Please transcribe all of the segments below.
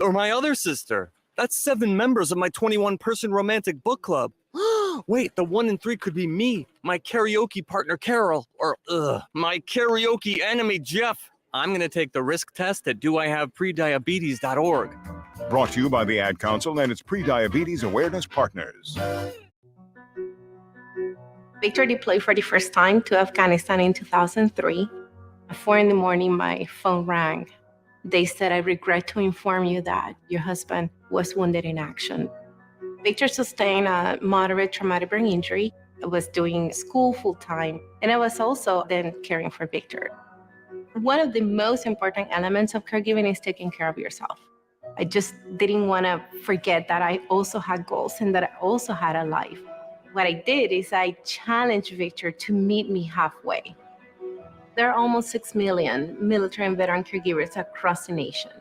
Or my other sister. That's 7 members of my 21-person romantic book club. Wait, the 1 in 3 could be me, my karaoke partner Carol, or my karaoke enemy Jeff. I'm going to take the risk test at doihaveprediabetes.org. Brought to you by the Ad Council and its pre-diabetes awareness partners. Victor deployed for the first time to Afghanistan in 2003. At 4 in the morning, my phone rang. They said, "I regret to inform you that your husband was wounded in action." Victor sustained a moderate traumatic brain injury. I was doing school full-time, and I was also then caring for Victor. One of the most important elements of caregiving is taking care of yourself. I just didn't want to forget that I also had goals and that I also had a life. What I did is I challenged Victor to meet me halfway. There are almost 6 million military and veteran caregivers across the nation.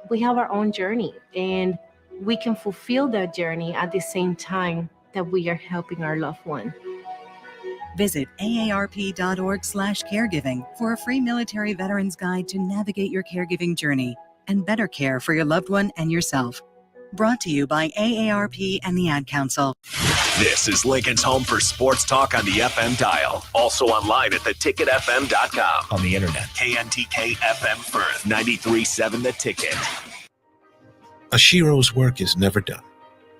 We have our own journey, and we can fulfill that journey at the same time that we are helping our loved one. Visit aarp.org/caregiving for a free military veterans guide to navigate your caregiving journey and better care for your loved one and yourself. Brought to you by AARP and the Ad Council. This is Lincoln's home for sports talk on the FM dial. Also online at theticketfm.com. On the internet, KNTK FM Firth, 93.7 The Ticket. A Shiro's work is never done.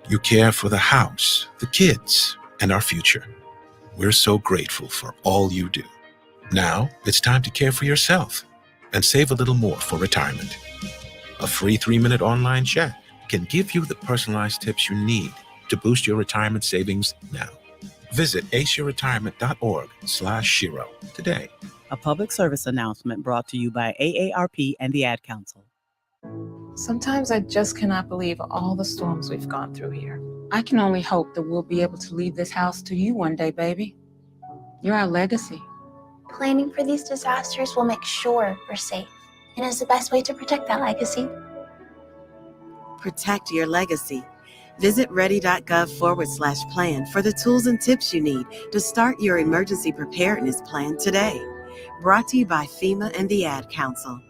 You care for the house, the kids, and our future. We're so grateful for all you do. Now it's time to care for yourself and save a little more for retirement. A free 3-minute online chat can give you the personalized tips you need to boost your retirement savings now. Visit aceyourretirement.org/Shiro today. A public service announcement brought to you by AARP and the Ad Council. Sometimes I just cannot believe all the storms we've gone through here. I can only hope that we'll be able to leave this house to you one day, baby. You're our legacy. Planning for these disasters will make sure we're safe, and is the best way to protect that legacy. Protect your legacy. Visit ready.gov/plan for the tools and tips you need to start your emergency preparedness plan today. Brought to you by FEMA and the Ad Council.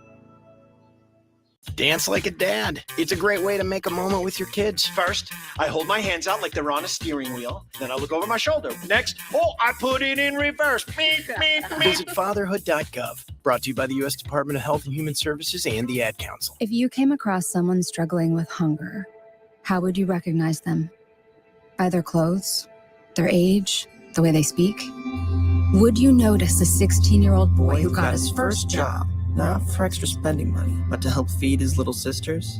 Dance like a dad. It's a great way to make a moment with your kids. First, I hold my hands out like they're on a steering wheel. Then I look over my shoulder. Next, I put it in reverse. Visit fatherhood.gov. Brought to you by the U.S. Department of Health and Human Services and the Ad Council. If you came across someone struggling with hunger, how would you recognize them? By their clothes, their age, the way they speak? Would you notice a 16-year-old boy who got his first job? Not for extra spending money, but to help feed his little sisters?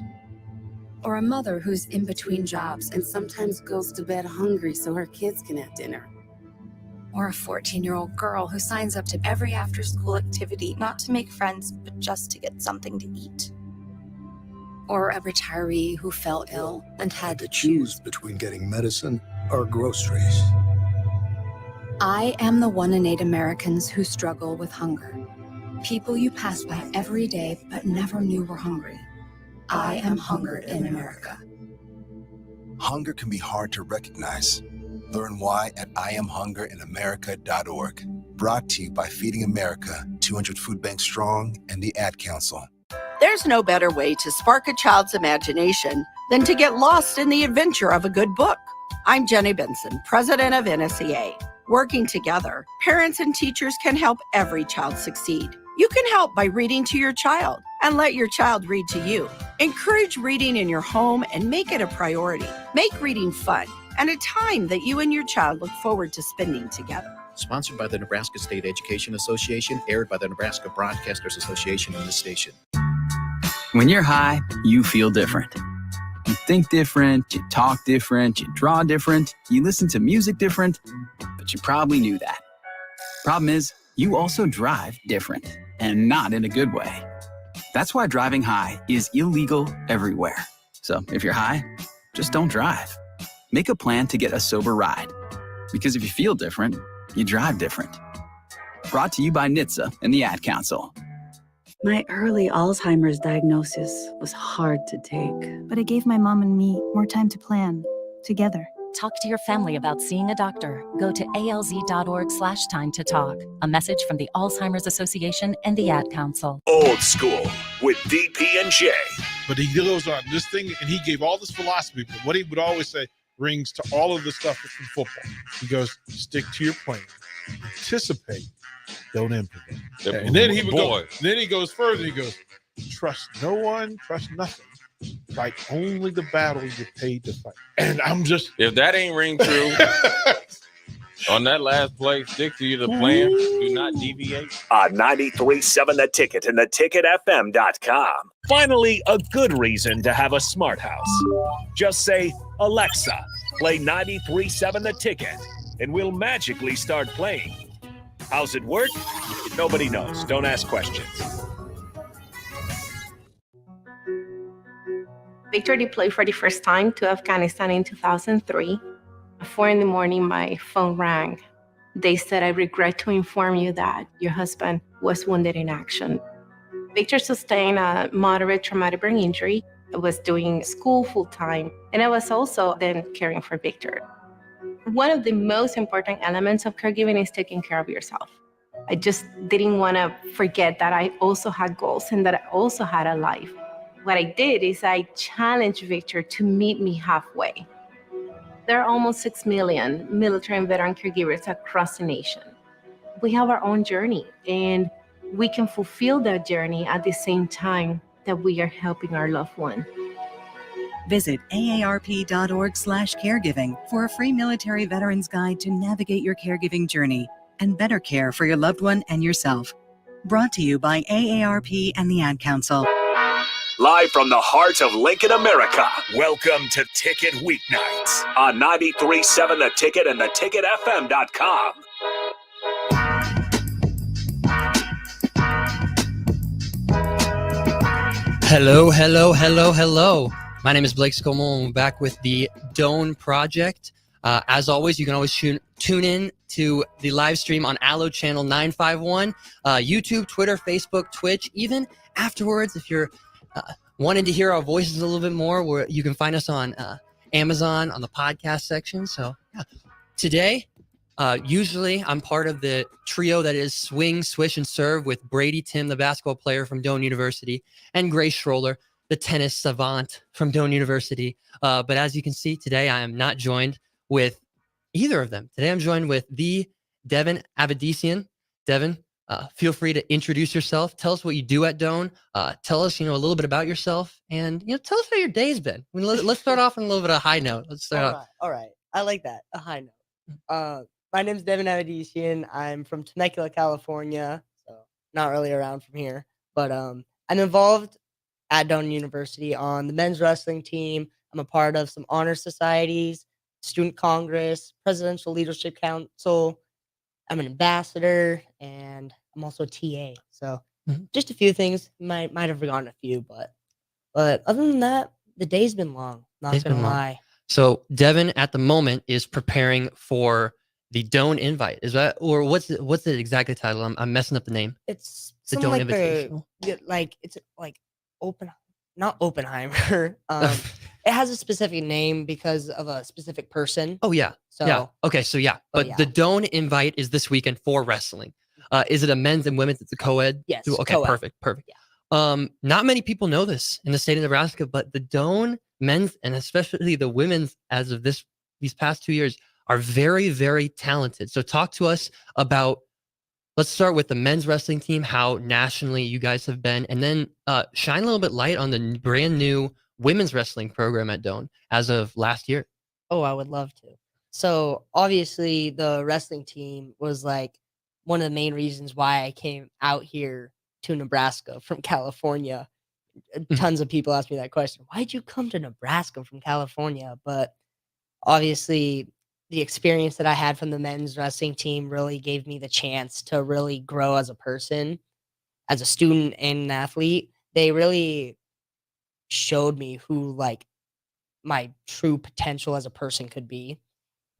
Or a mother who's in between jobs and sometimes goes to bed hungry so her kids can have dinner? Or a 14-year-old girl who signs up to every after-school activity, not to make friends, but just to get something to eat? Or a retiree who fell ill and had to choose between getting medicine or groceries. I am the 1 in 8 Americans who struggle with hunger. People you pass by every day but never knew were hungry. I am hunger in America. Hunger can be hard to recognize. Learn why at IamHungerInAmerica.org. Brought to you by Feeding America, 200 Food Banks Strong, and the Ad Council. There's no better way to spark a child's imagination than to get lost in the adventure of a good book. I'm Jenny Benson, president of NSEA. Working together, parents and teachers can help every child succeed. You can help by reading to your child and let your child read to you. Encourage reading in your home and make it a priority. Make reading fun and a time that you and your child look forward to spending together. Sponsored by the Nebraska State Education Association, aired by the Nebraska Broadcasters Association on this station. When you're high, you feel different. You think different, you talk different, you draw different, you listen to music different, but you probably knew that. Problem is, you also drive different, and not in a good way. That's why driving high is illegal everywhere. So if you're high, just don't drive. Make a plan to get a sober ride. Because if you feel different, you drive different. Brought to you by NHTSA and the Ad Council. My early Alzheimer's diagnosis was hard to take. But it gave my mom and me more time to plan, together. Talk to your family about seeing a doctor. Go to alz.org/time to talk. A message from the Alzheimer's Association and the Ad Council. Old School with DP and J But he goes on this thing, and he gave all this philosophy. But what he would always say rings to all of the stuff from football. He goes, stick to your plan, anticipate, don't improvise. And then he would go. Then he goes further. He goes, trust no one, trust nothing. Fight only the battles you're paid to fight. And I'm just, if that ain't ring true on that last play, stick to the plan. Do not deviate. On 93.7 The Ticket and theticketfm.com. Finally, a good reason to have a smart house. Just say, Alexa, play 93.7 The Ticket, and we'll magically start playing. How's it work? Nobody knows. Don't ask questions. Victor deployed for the first time to Afghanistan in 2003. At 4 a.m, my phone rang. They said, I regret to inform you that your husband was wounded in action. Victor sustained a moderate traumatic brain injury. I was doing school full-time, and I was also then caring for Victor. One of the most important elements of caregiving is taking care of yourself. I just didn't want to forget that I also had goals and that I also had a life. What I did is I challenged Victor to meet me halfway. There are almost 6 million military and veteran caregivers across the nation. We have our own journey, and we can fulfill that journey at the same time that we are helping our loved one. Visit aarp.org/caregiving for a free military veterans guide to navigate your caregiving journey and better care for your loved one and yourself. Brought to you by AARP and the Ad Council. Live from the heart of Lincoln, America, welcome to Ticket Weeknights on 93.7 The Ticket and theticketfm.com. Hello. My name is Blake Scomo, and we're back with the Doane Project. As always, you can always tune in to the live stream on Allo Channel 951, YouTube, Twitter, Facebook, Twitch. Even afterwards, if you're wanting to hear our voices a little bit more, where you can find us on Amazon on the podcast section. So yeah. Today, usually I'm part of the trio that is Swing, Swish, and Serve with Brady Tim, the basketball player from Doane University, and Grace Schroller, the tennis savant from Doane University. But as you can see today, I am not joined with either of them. Today I'm joined with the Devin Avedisian. Devin, feel free to introduce yourself. Tell us what you do at Doane. Tell us, a little bit about yourself, and tell us how your day's been. Let's start off on a little bit of a high note. Let's start off. All right. I like that. A high note. My name is Devin Avedisian. I'm from Temecula, California, so not really around from here. But I'm involved at Doane University on the men's wrestling team. I'm a part of some honor societies, student congress, presidential leadership council. I'm an ambassador, and I'm also a TA. So just a few things. Might have forgotten a few, but other than that, the day's been long. Not gonna lie. So Devin at the moment is preparing for the Doane Invite. Is that, or what's the exact title? I'm messing up the name. It's the Doane Invitational. It's like not Oppenheimer. It has a specific name because of a specific person. Oh yeah. So yeah. Okay. So yeah. But the Doane Invite is this weekend for wrestling. Is it a men's and women's? It's a co-ed. Yes. Okay. Co-ed. Perfect. Yeah. Not many people know this in the state of Nebraska, but the Doane men's and especially the women's, as of these past 2 years, are very, very talented. So talk to us about. Let's start with the men's wrestling team, how nationally you guys have been, and then shine a little bit light on the brand new women's wrestling program at Doane as of last year. Oh, I would love to. So obviously the wrestling team was like one of the main reasons why I came out here to Nebraska from California. Tons of people ask me that question. Why'd you come to Nebraska from California? But obviously the experience that I had from the men's wrestling team really gave me the chance to really grow as a person, as a student and an athlete. They really showed me who my true potential as a person could be.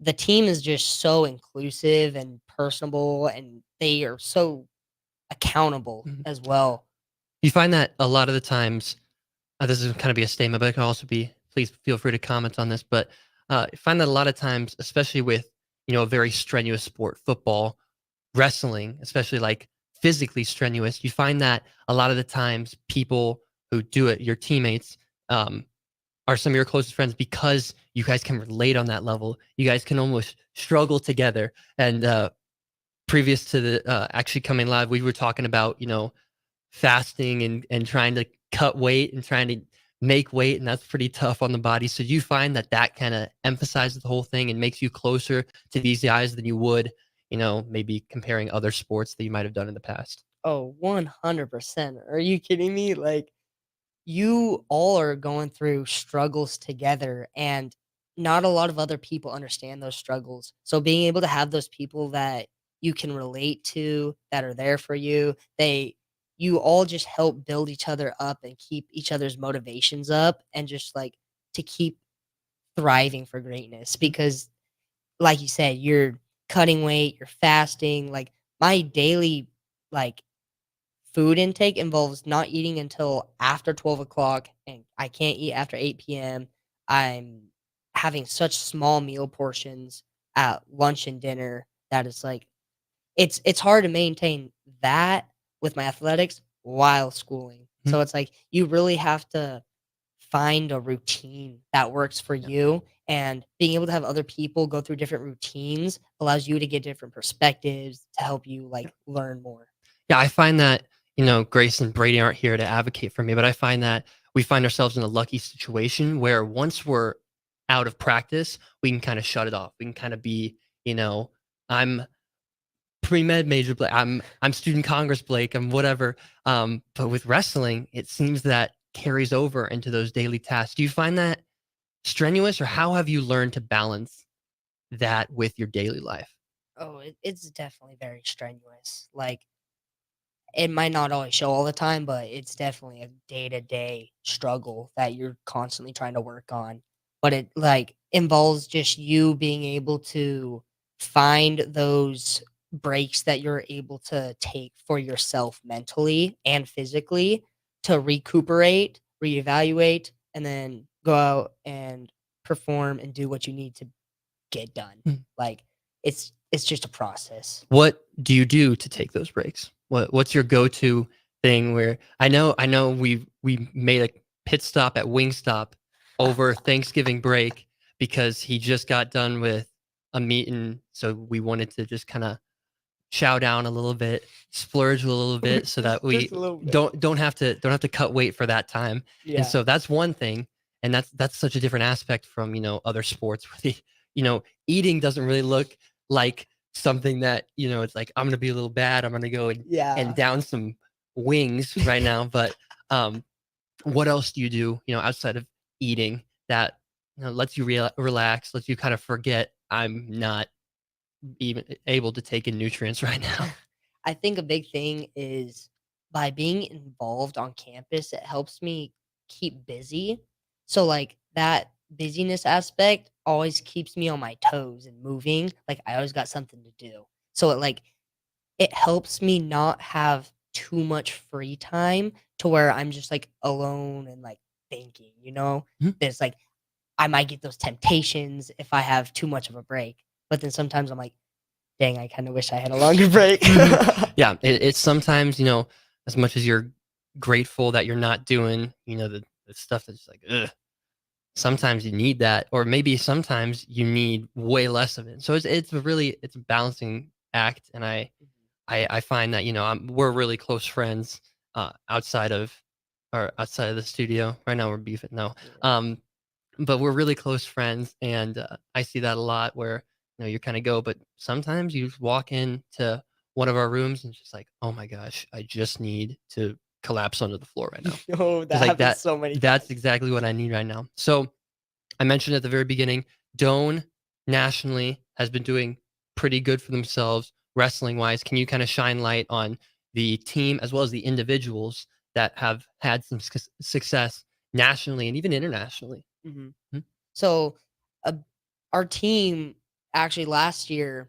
The team is just so inclusive and personable, and they are so accountable as well. You find that a lot of the times, this is kind of be a statement, but it can also be, please feel free to comment on this, but I find that a lot of times, especially with, a very strenuous sport, football, wrestling, especially like physically strenuous, you find that a lot of the times people who do it, your teammates, are some of your closest friends because you guys can relate on that level. You guys can almost struggle together. And previous to the actually coming live, we were talking about, fasting and trying to cut weight and trying to make weight, and that's pretty tough on the body. So you find that kind of emphasizes the whole thing and makes you closer to these guys than you would, maybe comparing other sports that you might have done in the past. Oh, 100%. Are you kidding me? Like, you all are going through struggles together, and not a lot of other people understand those struggles. So being able to have those people that you can relate to, that are there for you, you all just help build each other up and keep each other's motivations up, and just like to keep thriving for greatness. Because like you said, you're cutting weight, you're fasting. Like, my daily, like, food intake involves not eating until after 12 o'clock, and I can't eat after 8 p.m. I'm having such small meal portions at lunch and dinner that it's like it's hard to maintain that with my athletics while schooling. So it's like you really have to find a routine that works for you, and being able to have other people go through different routines allows you to get different perspectives to help you like learn more. Yeah, I find that, Grace and Brady aren't here to advocate for me, but I find that we find ourselves in a lucky situation where once we're out of practice, we can kind of shut it off. We can kind of be, I'm pre-med major Blake, I'm student Congress Blake, I'm whatever. But with wrestling, it seems that carries over into those daily tasks. Do you find that strenuous, or how have you learned to balance that with your daily life? Oh, it's definitely very strenuous. Like, it might not always show all the time, but it's definitely a day-to-day struggle that you're constantly trying to work on. But it, like, involves just you being able to find those breaks that you're able to take for yourself mentally and physically to recuperate, reevaluate, and then go out and perform and do what you need to get done. Like, it's just a process. What do you do to take those breaks? What's your go-to thing where I know we made a pit stop at Wingstop over Thanksgiving break because he just got done with a meeting, so we wanted to just kind of chow down a little bit, splurge a little bit so that we Just a little bit. don't have to cut weight for that time. Yeah. And so that's one thing, and that's such a different aspect from, other sports where eating doesn't really look like something that, it's like, I'm gonna be a little bad, I'm gonna go and Yeah. down some wings right now. But what else do you do, outside of eating that lets you relax, lets you kind of forget I'm not even able to take in nutrients right now? I think a big thing is by being involved on campus, it helps me keep busy. So like that busyness aspect always keeps me on my toes and moving. Like I always got something to do. So it helps me not have too much free time to where I'm just like alone and like thinking, There's like I might get those temptations if I have too much of a break. But then sometimes I'm like, dang, I kind of wish I had a longer break. Yeah, it's sometimes, as much as you're grateful that you're not doing, the stuff that's like, ugh, sometimes you need that, or maybe sometimes you need way less of it. So it's a balancing act, and I find that we're really close friends outside of the studio. Right now we're beefing. No, but we're really close friends, and I see that a lot where you kind of go, but sometimes you just walk into one of our rooms and it's just like, oh my gosh, I just need to collapse onto the floor right now. Oh, that It's like happens so many That's times. exactly what I need right now. So I mentioned at the very beginning, Doane nationally has been doing pretty good for themselves wrestling wise. Can you kind of shine light on the team as well as the individuals that have had some success nationally and even internationally? Mhm. Hmm? So, uh, our team actually last year,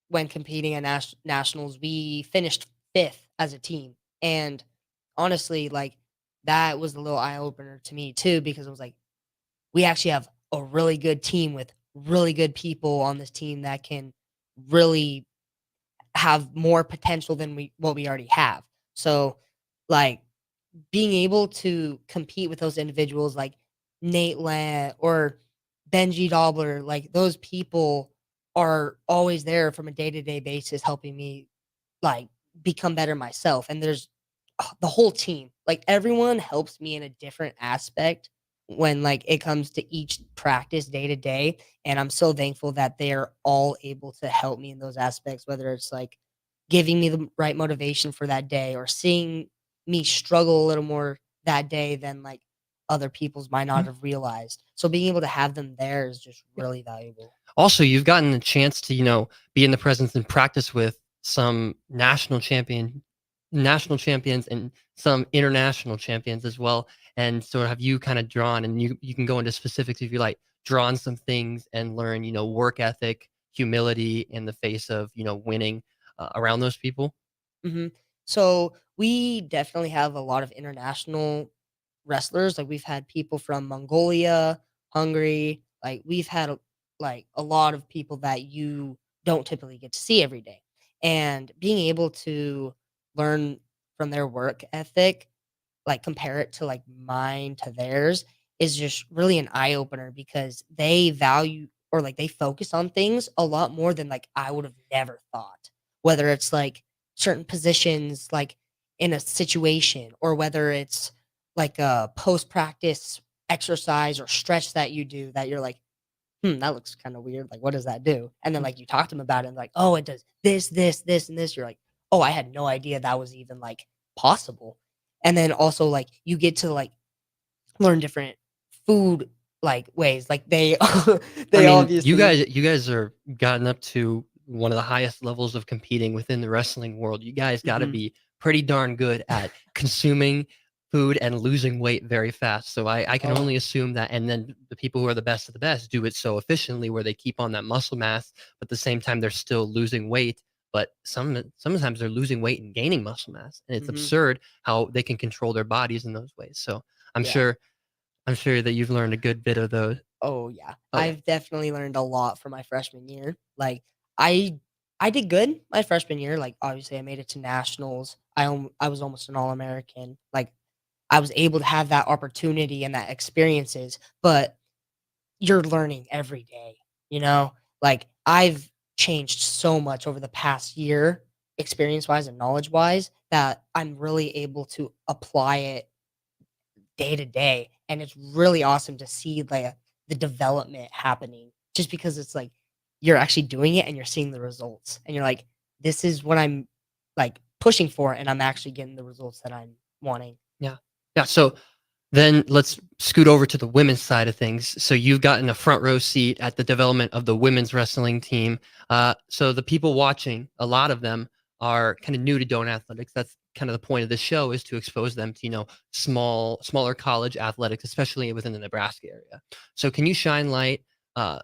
when competing at nationals, we finished 5th as a team, and honestly, like that was a little eye opener to me too, because I was like, we actually have a really good team with really good people on this team that can really have more potential than what we already have. So, like, being able to compete with those individuals like Nate Land or Benji Dobler, like those people are always there from a day-to-day basis helping me like become better myself. And there's the whole team, like everyone helps me in a different aspect when like it comes to each practice day to day. And I'm so thankful that they're all able to help me in those aspects, whether it's like giving me the right motivation for that day or seeing me struggle a little more that day than like other people's might not have realized. So being able to have them there is just really valuable. Also, you've gotten a chance to, be in the presence and practice with some national champions and some international champions as well. And so have you kind of drawn, and you can go into specifics if you like, drawn some things and learn, work ethic, humility in the face of, winning around those people? So we definitely have a lot of international wrestlers. Like we've had people from Mongolia, Hungary. Like we've had like a lot of people that you don't typically get to see every day. And being able to learn from their work ethic, like compare it to like mine to theirs, is just really an eye opener because they value or like they focus on things a lot more than like I would have never thought. Whether it's like certain positions like in a situation or whether it's like a post practice exercise or stretch that you do that you're like, that looks kind of weird. Like, what does that do? And then like you talk to them about it and like, oh, it does this, this, this, and this. You're like, oh, I had no idea that was even like possible. And then also like you get to like learn different food like ways. Like they they obviously you guys are gotten up to one of the highest levels of competing within the wrestling world. You guys got to be pretty darn good at consuming food and losing weight very fast. So I can only assume that. And then the people who are the best of the best do it so efficiently where they keep on that muscle mass, but at the same time they're still losing weight. But sometimes they're losing weight and gaining muscle mass, and it's absurd how they can control their bodies in those ways. So I'm sure that you've learned a good bit of those. Oh yeah. Oh, yeah. I've definitely learned a lot from my freshman year. Like I did good my freshman year. Like obviously I made it to nationals. I was almost an all-American. Like I was able to have that opportunity and that experiences, but you're learning every day, you know? Like I've changed so much over the past year experience-wise and knowledge-wise that I'm really able to apply it day to day, and it's really awesome to see like the development happening just because it's like you're actually doing it and you're seeing the results and you're like, this is what I'm like pushing for and I'm actually getting the results that I'm wanting. Yeah. Yeah. So then let's scoot over to the women's side of things. So you've gotten a front row seat at the development of the women's wrestling team. So the people watching, a lot of them are kind of new to Doane athletics. That's kind of the point of the show, is to expose them to, smaller college athletics, especially within the Nebraska area. So can you shine light,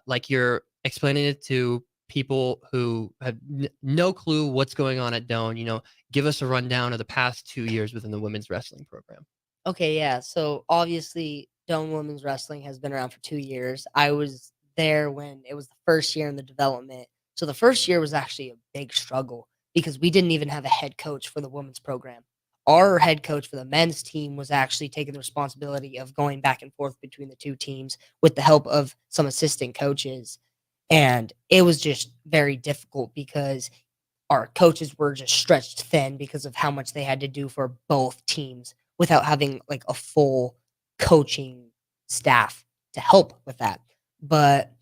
like you're explaining it to people who have no clue what's going on at Doane, give us a rundown of the past 2 years within the women's wrestling program. Okay, yeah. So obviously, Doane Women's Wrestling has been around for 2 years. I was there when it was the first year in the development. So the first year was actually a big struggle because we didn't even have a head coach for the women's program. Our head coach for the men's team was actually taking the responsibility of going back and forth between the two teams with the help of some assistant coaches. And it was just very difficult because our coaches were just stretched thin because of how much they had to do for both teams without having like a full coaching staff to help with that. But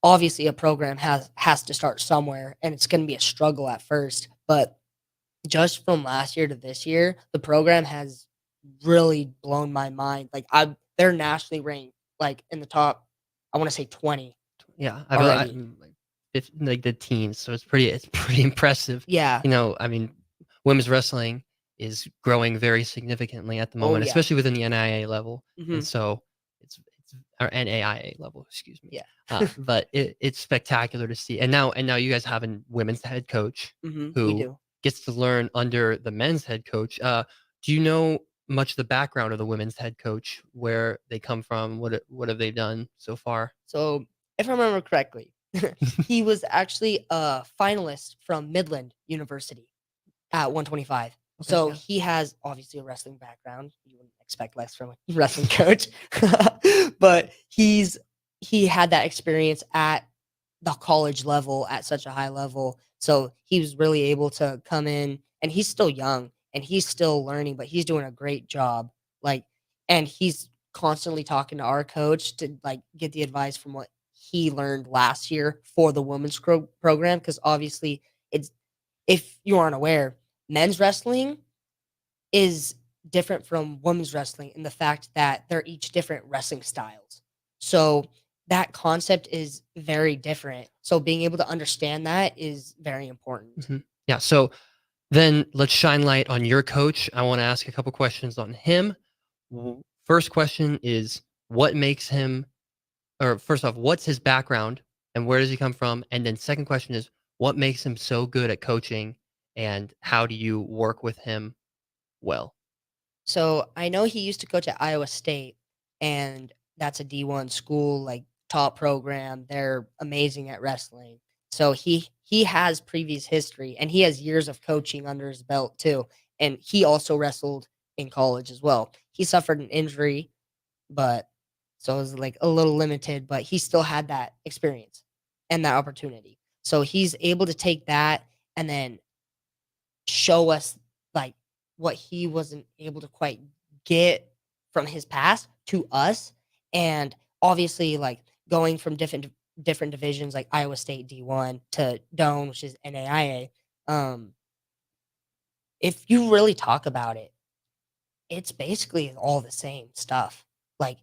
obviously a program has to start somewhere and it's going to be a struggle at first, but just from last year to this year, the program has really blown my mind. Like they're nationally ranked like in the top, I want to say 20. Yeah, like the teens, so it's pretty impressive. Yeah. Women's wrestling is growing very significantly at the Oh, moment, yeah. especially within the NIA level, and Mhm. so it's or NAIA level, excuse me. Yeah. But it's spectacular to see, and now you guys have a women's head coach We who do. gets to learn under the men's head coach. Do you know much of the background of the women's head coach, where they come from, what have they done so far? So if I remember correctly, he was actually a finalist from Midland University at 125. So yeah. he has obviously a wrestling background. You wouldn't expect less from a wrestling coach, but he had that experience at the college level at such a high level. So he was really able to come in, and he's still young and he's still learning, but he's doing a great job. Like, and he's constantly talking to our coach to like get the advice from what he learned last year for the women's program. Cause obviously it's, if you aren't aware, men's wrestling is different from women's wrestling in the fact that they're each different wrestling styles. So that concept is very different. So being able to understand that is very important. Mhm. Yeah. So then let's shine light on your coach. I want to ask a couple questions on him. First question is what makes him, or first off, what's his background and where does he come from? And then second question is what makes him so good at coaching and how do you work with him well? So I know he used to coach at Iowa State, and that's a D1 school, like top program. They're amazing at wrestling. So he has previous history, and he has years of coaching under his belt too. And he also wrestled in college as well. He suffered an injury, but so it was like a little limited, but he still had that experience and that opportunity. So he's able to take that and then show us like what he wasn't able to quite get from his past to us. And obviously like going from different divisions like Iowa State D1 to Doane, which is NAIA, if you really talk about it, it's basically all the same stuff. Like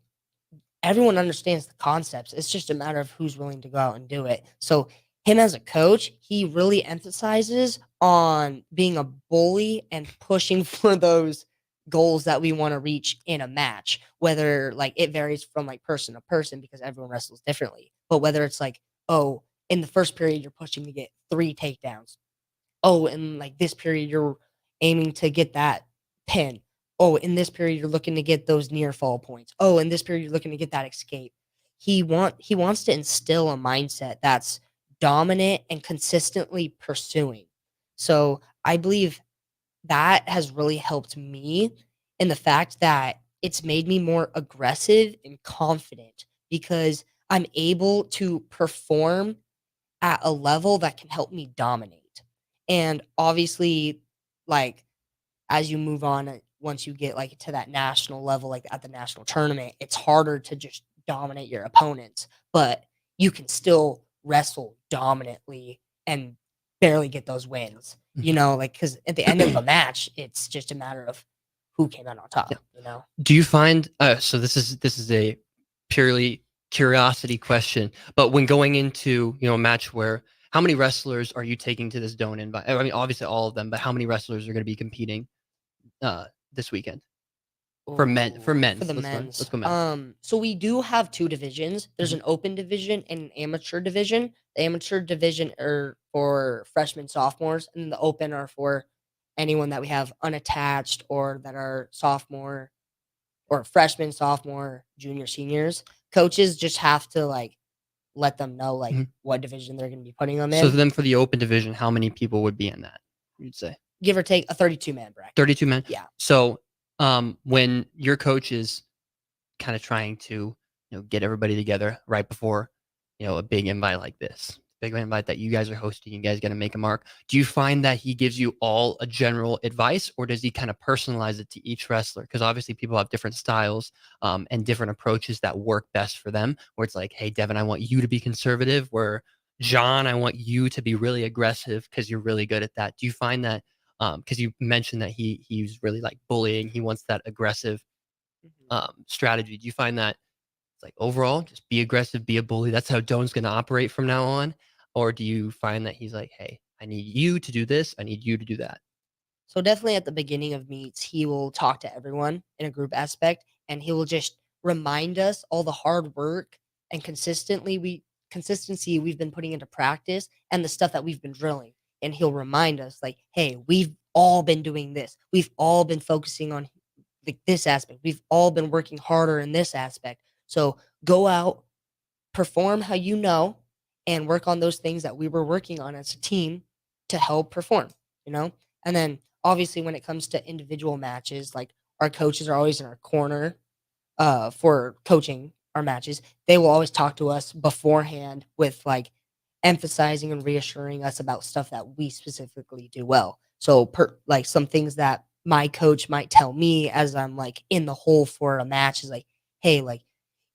everyone understands the concepts. It's just a matter of who's willing to go out and do it. So him as a coach, he really emphasizes on being a bully and pushing for those goals that we want to reach in a match. Whether like it varies from like person to person because everyone wrestles differently. But whether it's like, oh, in the first period you're pushing to get 3 takedowns. Oh, in like this period you're aiming to get that pin. Oh, in this period you're looking to get those near fall points. Oh, in this period you're looking to get that escape. He wants to instill a mindset that's dominant and consistently pursuing. So, I believe that has really helped me in the fact that it's made me more aggressive and confident because I'm able to perform at a level that can help me dominate. And obviously, like as you move on, once you get like to that national level, like at the national tournament, it's harder to just dominate your opponents, but you can still wrestle dominantly and barely get those wins. You know, like because at the end of the match, it's just a matter of who came out on top. You know. Do you find so this is a purely curiosity question, but when going into, a match where how many wrestlers are you taking to this Doane invite? I mean, obviously all of them, but how many wrestlers are going to be competing this weekend? For men's. For the Let's men's. go men's. So we do have 2 divisions. There's an open division and an amateur division. The amateur division are for freshmen, sophomores, and the open are for anyone that we have unattached or that are sophomore or freshman, sophomore, junior, seniors. Coaches just have to like let them know like what division they're going to be putting them in. So then for the open division, how many people would be in that? You'd say Give or take a 32-man bracket. 32 men. Yeah. So when your coach is kind of trying to get everybody together right before a big invite like this, big invite that you guys are hosting, you guys got to make a mark. Do you find that he gives you all a general advice, or does he kind of personalize it to each wrestler? Because obviously people have different styles and different approaches that work best for them. Where it's like, hey, Devin, I want you to be conservative. Where John, I want you to be really aggressive because you're really good at that. Do you find that? Because you mentioned that he's really like bullying. He wants that aggressive strategy. Do you find that it's like overall just be aggressive, be a bully? That's how Doane's going to operate from now on, or do you find that he's like, hey, I need you to do this, I need you to do that? So definitely at the beginning of meets, he will talk to everyone in a group aspect, and he will just remind us all the hard work and consistency we've been putting into practice and the stuff that we've been drilling. And he'll remind us like, hey, we've all been doing this. We've all been focusing on like this aspect. We've all been working harder in this aspect. So go out, perform how you know, and work on those things that we were working on as a team to help perform, And then obviously when it comes to individual matches, like our coaches are always in our corner for coaching our matches. They will always talk to us beforehand with like emphasizing and reassuring us about stuff that we specifically do well. So like some things that my coach might tell me as I'm like in the hole for a match is like, hey, like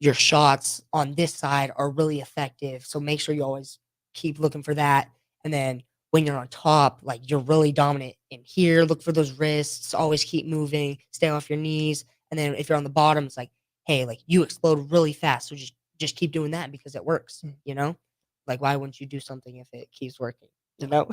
your shots on this side are really effective. So make sure you always keep looking for that. And then when you're on top, like you're really dominant in here, look for those wrists, always keep moving, stay off your knees. And then if you're on the bottom, it's like, hey, like you explode really fast. So just keep doing that because it works, you know? Like why wouldn't you do something if it keeps working? You know?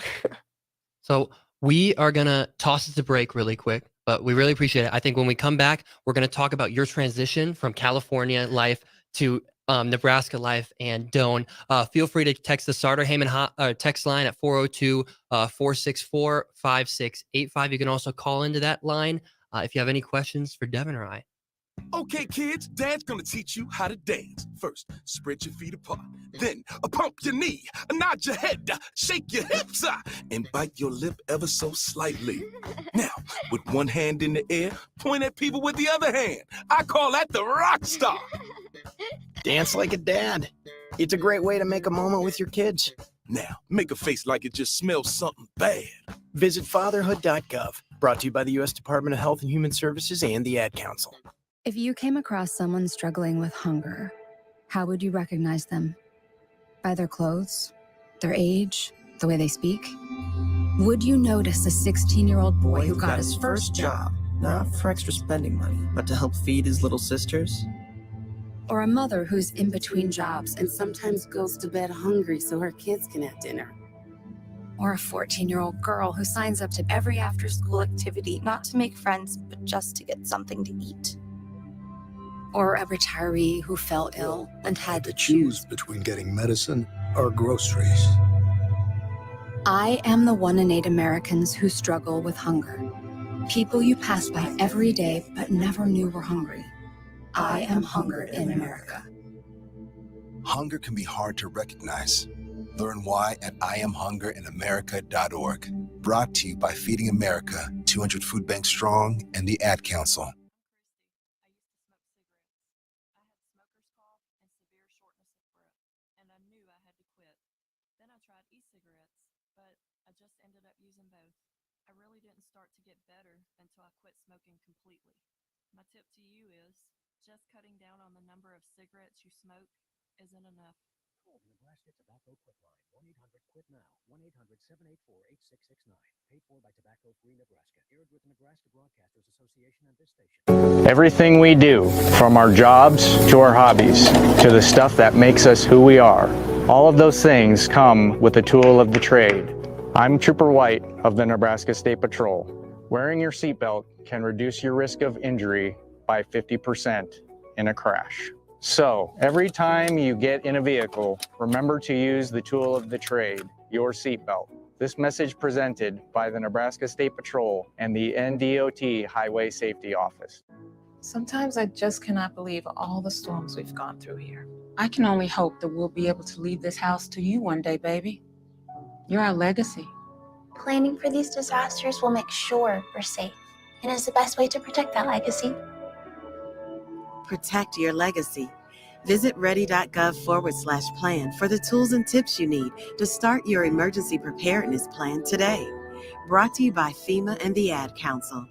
So we are going to toss it to break really quick, but we really appreciate it. I think when we come back, we're going to talk about your transition from California life to Nebraska life and Doane. Feel free to text the Starter Heyman text line at 402-464-5685. You can also call into that line if you have any questions for Devin or I. Okay, kids, Dad's gonna teach you how to dance. First, spread your feet apart. Then, pump your knee, nod your head, shake your hips, and bite your lip ever so slightly. Now, with one hand in the air, point at people with the other hand. I call that the rock star. Dance like a dad. It's a great way to make a moment with your kids. Now, make a face like it just smells something bad. Visit fatherhood.gov, brought to you by the U.S. Department of Health and Human Services and the Ad Council. If you came across someone struggling with hunger, how would you recognize them? By their clothes, their age, the way they speak? Would you notice a 16-year-old boy who got his first job? Not for extra spending money, but to help feed his little sisters? Or a mother who's in between jobs and sometimes goes to bed hungry so her kids can have dinner? Or a 14-year-old girl who signs up to every after-school activity not to make friends, but just to get something to eat? Or a retiree who fell ill and had to choose between getting medicine or groceries. I am the 1 in 8 Americans who struggle with hunger. People you pass by every day but never knew were hungry. I am hunger in America. Hunger can be hard to recognize. Learn why at IamHungerInAmerica.org. Brought to you by Feeding America, 200 Food Banks Strong, and the Ad Council. My tip to you is just cutting down on the number of cigarettes you smoke isn't enough. Call the Nebraska Tobacco Quit Line, 1-800-QUIT-NOW, 1-800-784-8669. Paid for by Tobacco Free Nebraska. Aired with the Nebraska Broadcasters Association and this station. Everything we do, from our jobs to our hobbies, to the stuff that makes us who we are, all of those things come with a tool of the trade. I'm Trooper White of the Nebraska State Patrol. Wearing your seatbelt can reduce your risk of injury by 50% in a crash. So, every time you get in a vehicle, remember to use the tool of the trade, your seatbelt. This message presented by the Nebraska State Patrol and the NDOT Highway Safety Office. Sometimes I just cannot believe all the storms we've gone through here. I can only hope that we'll be able to leave this house to you one day, baby. You're our legacy. Planning for these disasters will make sure we're safe, and is the best way to protect that legacy. Protect your legacy. Visit ready.gov/plan for the tools and tips you need to start your emergency preparedness plan today. Brought to you by FEMA and the Ad Council.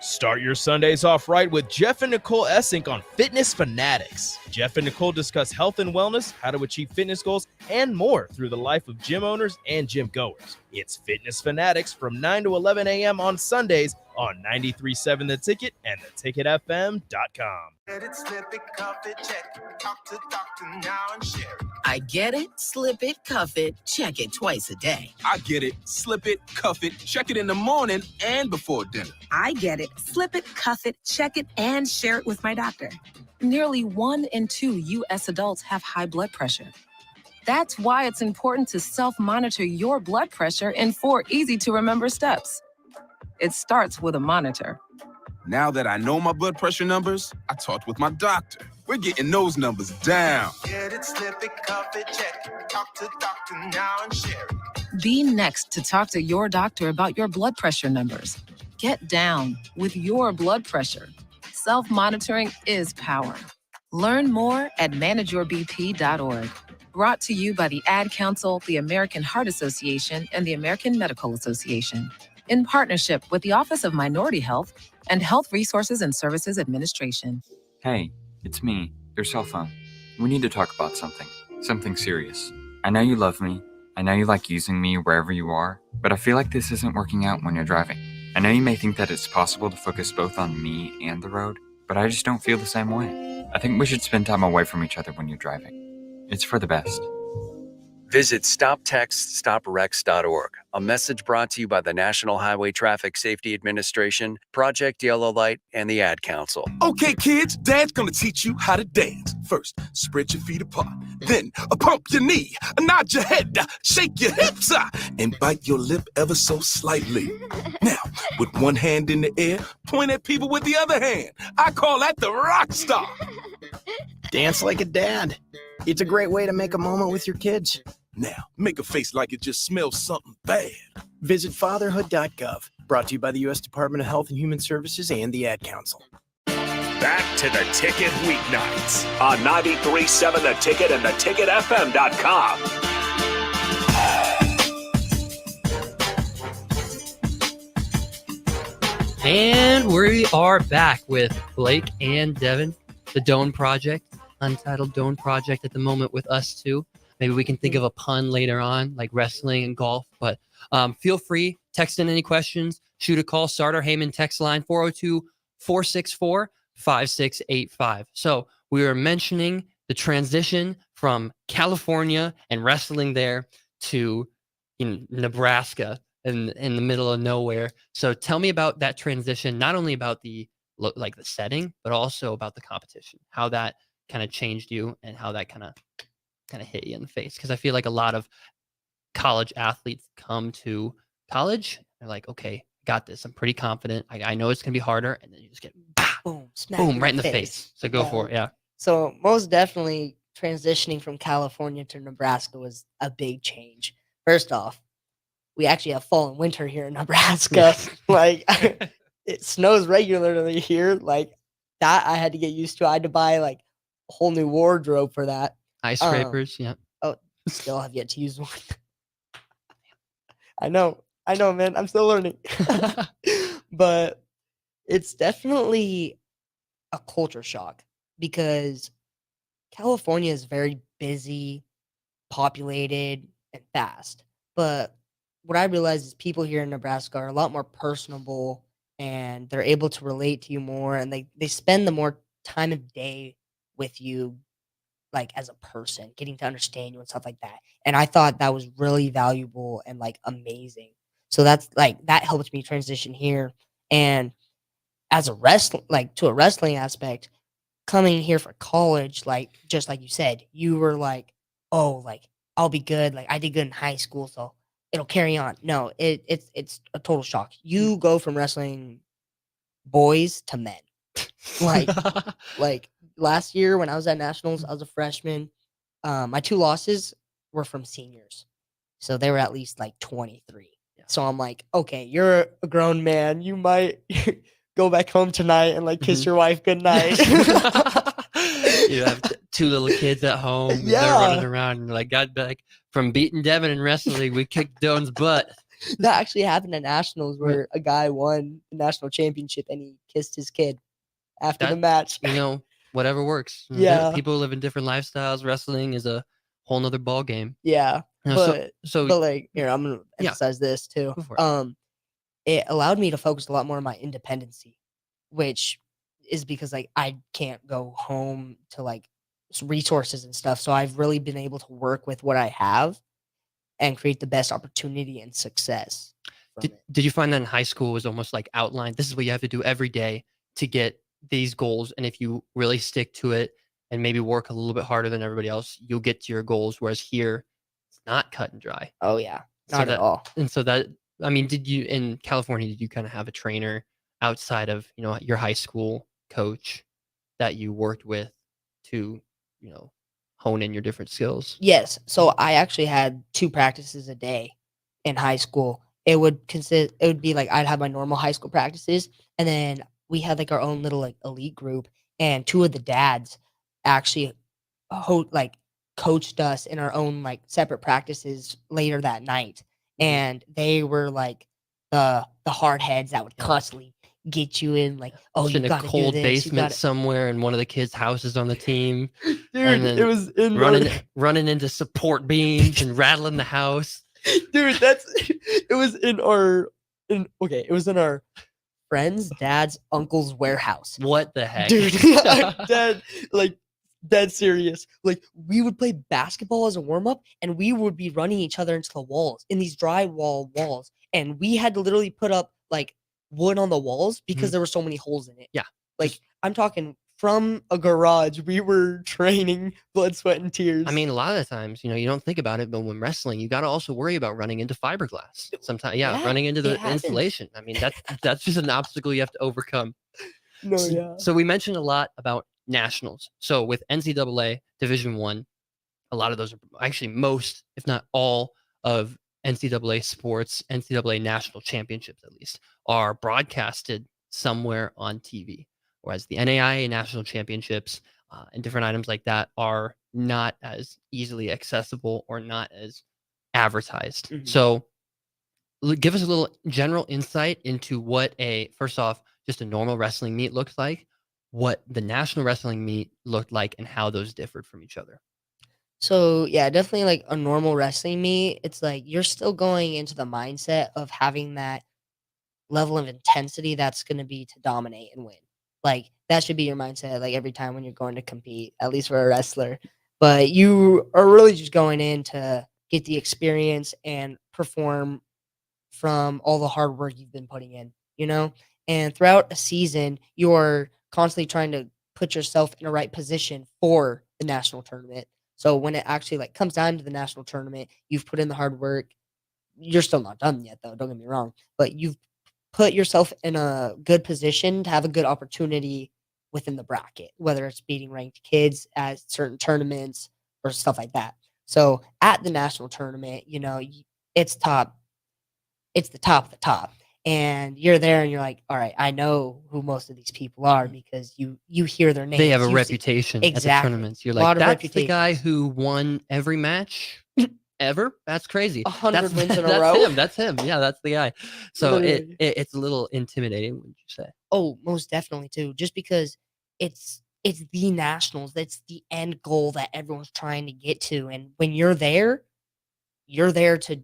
Start your Sundays off right with Jeff and Nicole Essink on Fitness Fanatics. Jeff and Nicole discuss health and wellness, how to achieve fitness goals, and more through the life of gym owners and gym goers. It's Fitness Fanatics from 9 to 11 a.m. on Sundays on 93.7 The Ticket and theticketfm.com. Get it, slip it, cuff it, check it. Talk to doctor now and share it. I get it, slip it, cuff it, check it twice a day. I get it, slip it, cuff it, check it in the morning and before dinner. I get it, slip it, cuff it, check it, and share it with my doctor. Nearly 1 in 2 U.S. adults have high blood pressure. That's why it's important to self-monitor your blood pressure in 4 easy-to-remember steps. It starts with a monitor. Now that I know my blood pressure numbers, I talked with my doctor. We're getting those numbers down. Get it, slip it, cuff it, check it. Talk to doctor now and share it. Be next to talk to your doctor about your blood pressure numbers. Get down with your blood pressure. Self-monitoring is power. Learn more at manageyourbp.org. Brought to you by the Ad Council, the American Heart Association, and the American Medical Association, in partnership with the Office of Minority Health and Health Resources and Services Administration. Hey, it's me, your cell phone. We need to talk about something serious. I know you love me. I know you like using me wherever you are, but I feel like this isn't working out when you're driving. I know you may think that it's possible to focus both on me and the road, but I just don't feel the same way. I think we should spend time away from each other when you're driving. It's for the best. Visit StopTextStopWrecks.org. A message brought to you by the National Highway Traffic Safety Administration, Project Yellow Light, and the Ad Council. Okay, kids, Dad's gonna teach you how to dance. First, spread your feet apart. Then, pump your knee, nod your head, shake your hips, and bite your lip ever so slightly. Now, with one hand in the air, point at people with the other hand. I call that the rock star. Dance like a dad. It's a great way to make a moment with your kids. Now, make a face like it just smells something bad. Visit fatherhood.gov. Brought to you by the U.S. Department of Health and Human Services and the Ad Council. Back to the Ticket weeknights on 93.7 The Ticket and theticketfm.com. And we are back with Blake and Devin, the Doane Project, untitled Doane Project at the moment with us too. Maybe we can think of a pun later on, like wrestling and golf. But feel free, text in any questions, shoot a call, Sartor Heyman text line 402-464-5685. So we were mentioning the transition from California and wrestling there to Nebraska in the middle of nowhere. So tell me about that transition, not only about the setting, but also about the competition, how that kind of changed you and how that kind of hit you in the face. Because I feel like a lot of college athletes come to college, they're like, okay, got this. I'm pretty confident. I know it's going to be harder. And then you just get boom, right in the face. So go for it. Yeah. So most definitely transitioning from California to Nebraska was a big change. First off, we actually have fall and winter here in Nebraska. Like it snows regularly here. Like that I had to get used to. I had to buy like a whole new wardrobe for that. Ice scrapers, yeah. Oh, still have yet to use one. I know, man. I'm still learning. But it's definitely a culture shock because California is very busy, populated, and fast. But what I realized is people here in Nebraska are a lot more personable and they're able to relate to you more, and they spend the more time of day with you, like as a person, getting to understand you and stuff like that. And I thought that was really valuable and like amazing. So that's like that helped me transition here. And as a wrestling aspect, coming here for college, like just like you said, you were like, oh, like I'll be good. Like I did good in high school, so it'll carry on. No, it's a total shock. You go from wrestling boys to men. like last year when I was at nationals, I was a freshman. My 2 losses were from seniors, so they were at least like 23. So I'm like, okay, you're a grown man. You might go back home tonight and like kiss your wife goodnight. You have 2 little kids at home. Yeah. They're running around and like, God, like from beating Devin in wrestling, we kicked Doane's butt. That actually happened at nationals where a guy won the national championship and he kissed his kid after the match. Whatever works. Yeah. People live in different lifestyles. Wrestling is a whole nother ball game. Yeah. But like here, I'm gonna emphasize this too. It allowed me to focus a lot more on my independency, which is because like I can't go home to like resources and stuff. So I've really been able to work with what I have and create the best opportunity and success. Did you find that in high school was almost like outlined? This is what you have to do every day to get these goals. And if you really stick to it and maybe work a little bit harder than everybody else, you'll get to your goals. Whereas here, it's not cut and dry. Oh yeah, not at all. And so that, I mean, did you in California, did you kind of have a trainer outside of, your high school coach that you worked with to, hone in your different skills? Yes. So I actually had 2 practices a day in high school, it would be like I'd have my normal high school practices, and then we had like our own little like elite group, and two of the dads actually like coached us in our own like separate practices later that night, and they were like the hard heads that would constantly get you in like, oh, Just you in a got to do cold this, you basement got somewhere in one of the kids' houses on the team. Dude, and then it was in running into support beams and rattling the house. dude, it was in our friend's dad's uncle's warehouse. What the heck? Dude, I'm dead serious. Like, we would play basketball as a warm-up, and we would be running each other into the walls in these drywall walls, and we had to literally put up like wood on the walls because there were so many holes in it. Yeah. Like, I'm talking from a garage, we were training, blood, sweat, and tears. I mean, a lot of the times, you don't think about it, but when wrestling, you got to also worry about running into fiberglass. Sometimes, Yeah, running into the it happens. insulation. I mean, that's just an obstacle you have to overcome. No, So, yeah. so we mentioned a lot about nationals. So with NCAA Division One, a lot of those are actually most, if not all, of NCAA sports, NCAA national championships at least, are broadcasted somewhere on TV. Whereas the NAIA national championships and different items like that are not as easily accessible or not as advertised. Mhm. So give us a little general insight into what first off, just a normal wrestling meet looks like, what the national wrestling meet looked like, and how those differed from each other. So yeah, definitely like a normal wrestling meet. It's like you're still going into the mindset of having that level of intensity that's going to be to dominate and win. Like that should be your mindset. Like every time when you're going to compete, at least for a wrestler. But you are really just going in to get the experience and perform from all the hard work you've been putting in. And throughout a season, you're constantly trying to put yourself in the right position for the national tournament. So when it actually like comes down to the national tournament, you've put in the hard work. You're still not done yet, though. Don't get me wrong, but you've put yourself in a good position to have a good opportunity within the bracket, whether it's beating ranked kids at certain tournaments or stuff like that. So at the national tournament, it's the top of the top. And you're there and you're like, all right, I know who most of these people are because you hear their names. They have a You see- reputation at the Exactly. tournaments. You're Lot like, of that's the guy reputations. who won every match ever? That's crazy. 100 wins in a that's row. That's him. Yeah, that's the guy. So Literally. it's a little intimidating, would you say? Oh, most definitely too. Just because it's the nationals. That's the end goal that everyone's trying to get to. And when you're there to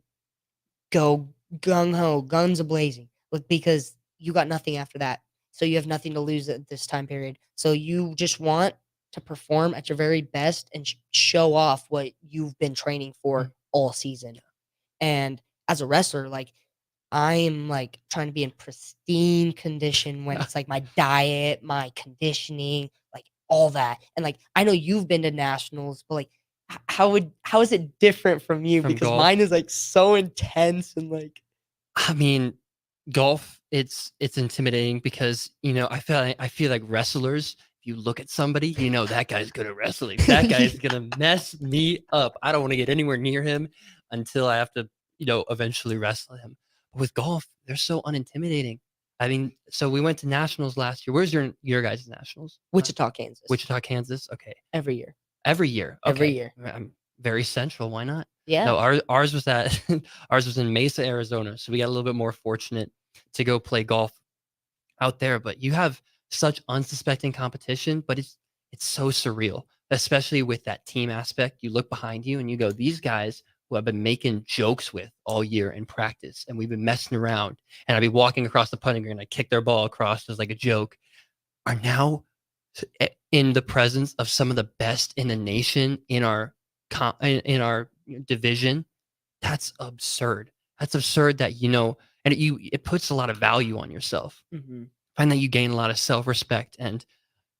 go gung ho, guns a blazing, because you got nothing after that. So you have nothing to lose at this time period. So you just want to perform at your very best and show off what you've been training for all season. And as a wrestler, like I'm like trying to be in pristine condition when it's like my diet, my conditioning, like all that. And like I know you've been to nationals, but like how is it different from you? From Because golf? mine is like so intense and like I mean, golf, it's intimidating because, I feel like wrestlers, if you look at somebody, that guy's good at wrestling. That guy's going to mess me up. I don't want to get anywhere near him until I have to, eventually wrestle him. But with golf, they're so unintimidating. I mean, so we went to nationals last year. Where's your guys' nationals? Wichita, Kansas. Wichita, Kansas. Okay. Every year. Every year. Every Okay. year. Very central. Why not? Yeah. No, ours was ours was in Mesa, Arizona. So we got a little bit more fortunate to go play golf out there. But you have such unsuspecting competition, but it's so surreal, especially with that team aspect. You look behind you and you go, these guys who I've been making jokes with all year in practice, and we've been messing around, and I'd be walking across the putting green, I kick their ball across as like a joke, are now in the presence of some of the best in the nation in our division. That's absurd. That's absurd that and it puts a lot of value on yourself. Mm-hmm. Find that you gain a lot of self-respect, and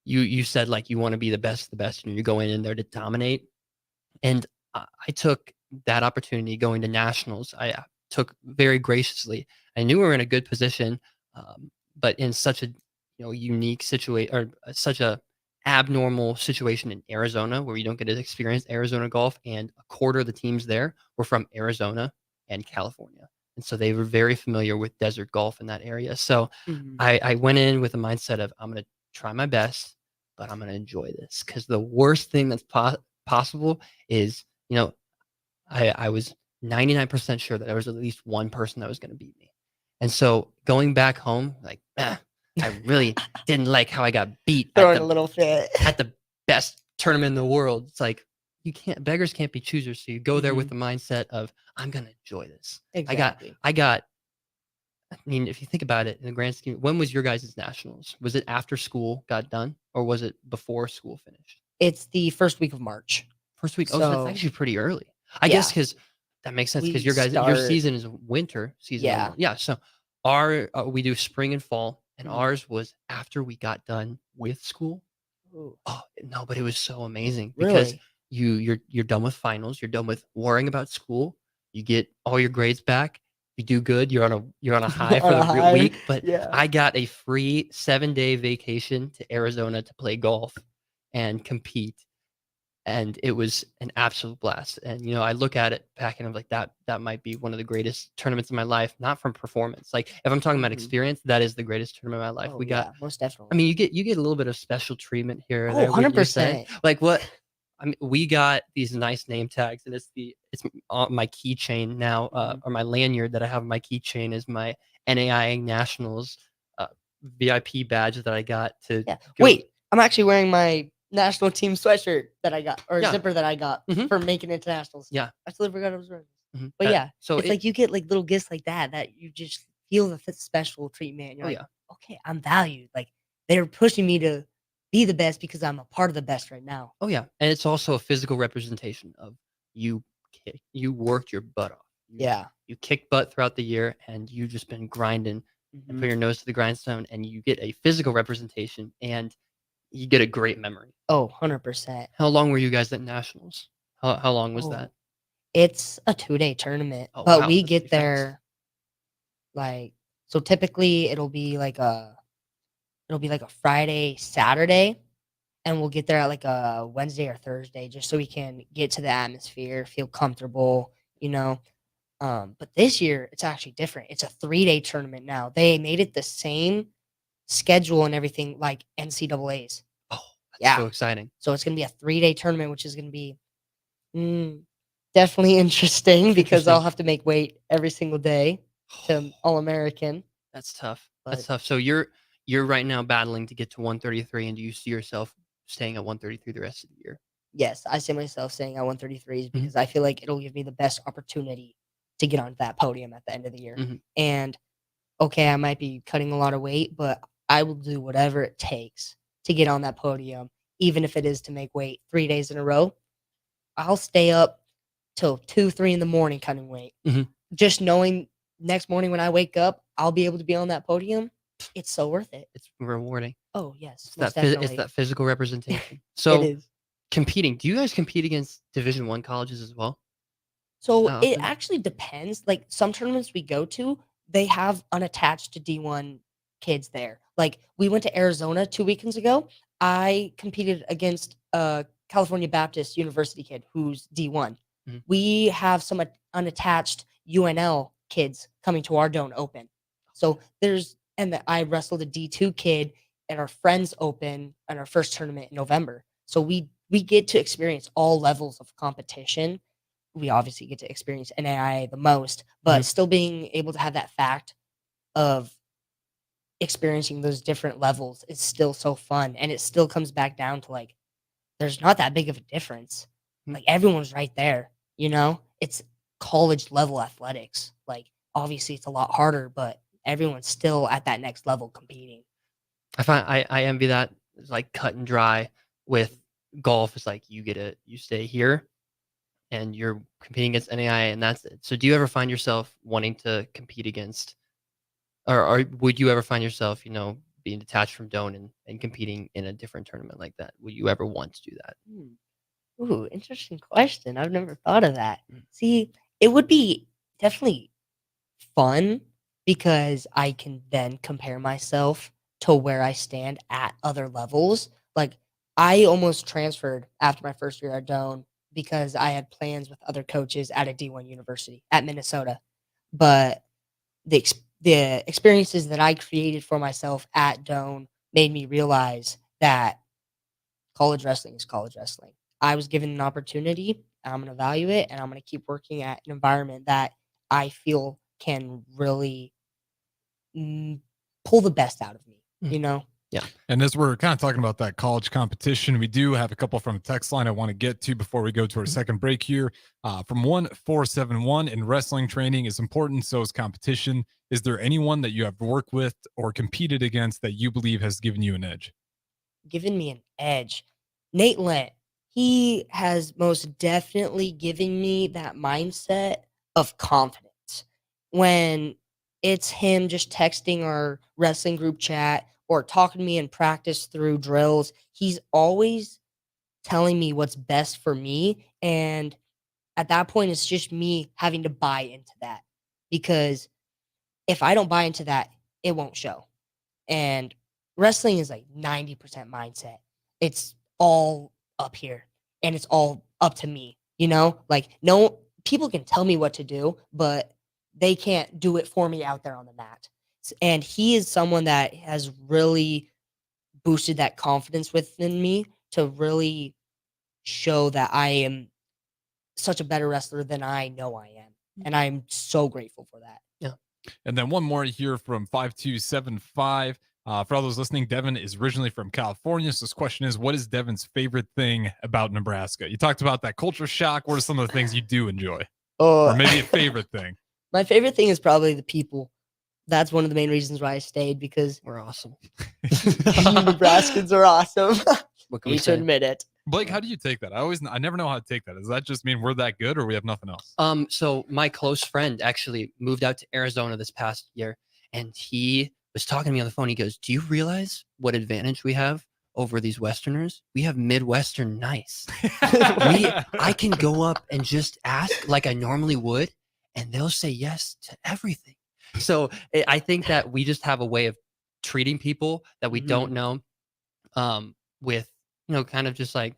you said like you want to be the best, and you're going in there to dominate. And I took that opportunity going to nationals. I took very graciously. I knew we were in a good position, but in such a unique situation, or such a abnormal situation in Arizona where you don't get to experience Arizona golf, and a quarter of the teams there were from Arizona. and California. And so they were very familiar with desert golf in that area. So Mhm. I went in with a mindset of I'm going to try my best, but I'm going to enjoy this, because the worst thing that's possible is, I was 99% sure that there was at least one person that was going to beat me. And so going back home, like, I really didn't like how I got beat Throwing a little fit. at the best tournament in the world. It's like, beggars can't be choosers. So you go there with the mindset of, I'm going to enjoy this. Exactly. I mean, if you think about it in the grand scheme, when was your guys' nationals? Was it after school got done, or was it before school finished? It's the first week of March. First week. Oh, so that's So actually pretty early. I guess because that makes sense, because we your start. season is winter season. Yeah. Yeah. So we do spring and fall, and ours was after we got done with school. Ooh. Oh no, but it was so amazing because Really? you're done with finals, you're done with worrying about school, you get all your grades back, you do good, you're on a high for On a the high, week. But yeah. I got a free 7-day vacation to Arizona to play golf and compete, and it was an absolute blast. And I look at it back and I'm like, that might be one of the greatest tournaments of my life, not from performance. Like, if I'm talking about experience, that is the greatest tournament of my life. Oh, We got, yeah, most definitely. I mean, you get a little bit of special treatment here or Oh, there, wouldn't you say? 100%. Like, what? I mean, we got these nice name tags, and it's on my keychain now, or my lanyard that I have on my keychain is my NAIA Nationals VIP badge that I got to. Yeah. go- Wait, I'm actually wearing my national team sweatshirt that I got, or Yeah. zipper that I got Mhm. for making it to nationals. Yeah. I totally forgot I was wearing this. Mhm. But yeah, so it's like you get like little gifts like that you just feel the special treatment. You're Oh, like, yeah. okay, I'm valued. Like, they're pushing me to be the best because I'm a part of the best right now. Oh yeah, and it's also a physical representation of you. You worked your butt off. You kicked butt throughout the year, and you just been grinding and put your nose to the grindstone, and you get a physical representation, and you get a great memory. Oh, 100%. How long were you guys at nationals? How long was that? It's a 2-day tournament, Oh, but wow, we that's get pretty fast. there so typically it'll be like a Friday, Saturday, and we'll get there at like a Wednesday or Thursday just so we can get to the atmosphere, feel comfortable, But this year it's actually different. It's a 3-day tournament now. They made it the same schedule and everything like NCAA's. Oh, that's Yeah. so exciting. So it's gonna be a 3-day tournament, which is gonna be definitely interesting because I'll have to make weight every single day to All-American. That's tough. But That's tough. So you're right now battling to get to 133, and do you see yourself staying at 133 the rest of the year? yes, I see myself staying at 133s Mhm. because I feel like it'll give me the best opportunity to get on that podium at the end of the year. Mhm. And okay, I might be cutting a lot of weight, but I will do whatever it takes to get on that podium, even if it is to make weight 3 days in a row. I'll stay up till 2, 3 in the morning cutting weight. Mhm. Just knowing next morning when I wake up, I'll be able to be on that podium. It's so worth it. It's rewarding. Oh, yes, It's most that it's definitely. that physical representation. So It is. competing, do you guys compete against Division I colleges as well? So How it often? actually depends. Like, some tournaments we go to, they have unattached to D1 kids there. Like, we went to Arizona 2 weekends ago. I competed against a California Baptist University kid who's D1. Mhm. We have some unattached UNL kids coming to our Doane Open. So I wrestled a D2 kid at our Friends Open at our first tournament in November. So we get to experience all levels of competition. We obviously get to experience NAIA the most, but still being able to have that fact of experiencing those different levels is still so fun. And it still comes back down to like, there's not that big of a difference. Like, everyone's right there, It's college level athletics. Like, obviously it's a lot harder, but everyone's still at that next level competing. I envy that. It's like cut and dry. With golf, it's like you stay here, and you're competing against NAIA, and that's it. So do you ever find yourself wanting to compete against, or would you ever find yourself, being detached from Doane and competing in a different tournament like that? Would you ever want to do that? Ooh, interesting question. I've never thought of that. See, it would be definitely fun because I can then compare myself to where I stand at other levels. Like, I almost transferred after my first year at Doane because I had plans with other coaches at a D1 university at Minnesota. But the experiences that I created for myself at Doane made me realize that college wrestling is college wrestling. I was given an opportunity, and I'm going to value it, and I'm going to keep working at an environment that I feel can really pull the best out of me, you know? Yeah. And as we're kind of talking about that college competition, we do have a couple from the text line I want to get to before we go to our second break here. From 1471, in wrestling training is important, so is competition. Is there anyone that you have worked with or competed against that you believe has given you an edge? Given me an edge. Nate Lent, he has most definitely given me that mindset of confidence. When it's him just texting our wrestling group chat or talking to me in practice through drills, he's always telling me what's best for me. And at that point, it's just me having to buy into that. Because if I don't buy into that, it won't show. And wrestling is like 90% mindset. It's all up here and it's all up to me, you know? Like, no, people can tell me what to do, but they can't do it for me out there on the mat. And he is someone that has really boosted that confidence within me to really show that I am such a better wrestler than I know I am. And I'm so grateful for that. Yeah. And then one more here from 5275. For all those listening, Devin is originally from California. So this question is, what is Devin's favorite thing about Nebraska? You talked about that culture shock. What are some of the things you do enjoy? Or maybe a favorite thing? My favorite thing is probably the people. That's one of the main reasons why I stayed, because we're awesome. Nebraskans are awesome. What can we we say? to admit it. Blake, how do you take that? I never know how to take that. Does that just mean we're that good or we have nothing else? So my close friend actually moved out to Arizona this past year, and he was talking to me on the phone. He goes, "Do you realize what advantage we have over these Westerners? We have Midwestern nice. I can go up and just ask like I normally would, and they'll say yes to everything." So I think that we just have a way of treating people that we don't know, with, kind of just like,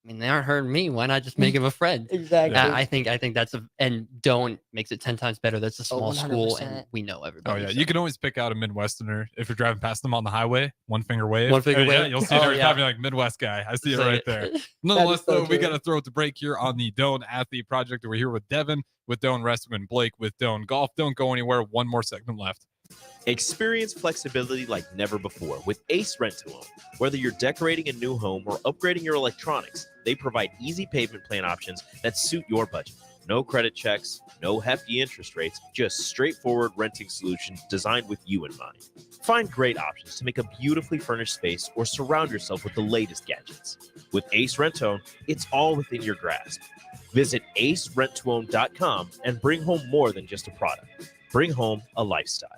I mean, they aren't hurting me. Why not just make him a friend? Exactly. I think that's and Doane makes it 10 times better. That's a small school, and 100%. we know everybody. Oh, yeah. so. You can always pick out a Midwesterner if you're driving past them on the highway. One finger wave. One finger Yeah, wave. you'll see it every yeah. time. You're like, Midwest guy. I see it Say right it. there. That is Nonetheless, so though, we true. got to throw it to break here on the Doane Athlete Project. We're here with Devin, with Doane Wrestling, and Blake with Doane Golf. Don't go anywhere. One more segment left. Experience flexibility like never before with Ace Rent-to-Own. Whether you're decorating a new home or upgrading your electronics, they provide easy payment plan options that suit your budget. No credit checks, no hefty interest rates, just straightforward renting solutions designed with you in mind. Find great options to make a beautifully furnished space or surround yourself with the latest gadgets. With Ace Rent-to-Own, it's all within your grasp. Visit acerentoown.com and bring home more than just a product. Bring home a lifestyle.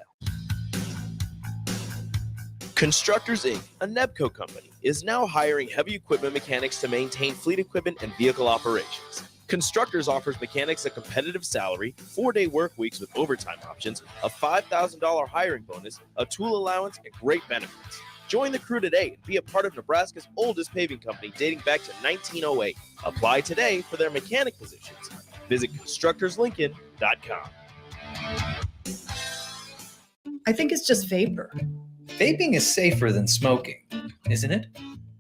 Constructors Inc., a Nebco company, is now hiring heavy equipment mechanics to maintain fleet equipment and vehicle operations. Constructors offers mechanics a competitive salary, 4-day work weeks with overtime options, a $5,000 hiring bonus, a tool allowance, and great benefits. Join the crew today and be a part of Nebraska's oldest paving company dating back to 1908. Apply today for their mechanic positions. Visit constructorslincoln.com. I think it's just vapor. Vaping is safer than smoking, isn't it?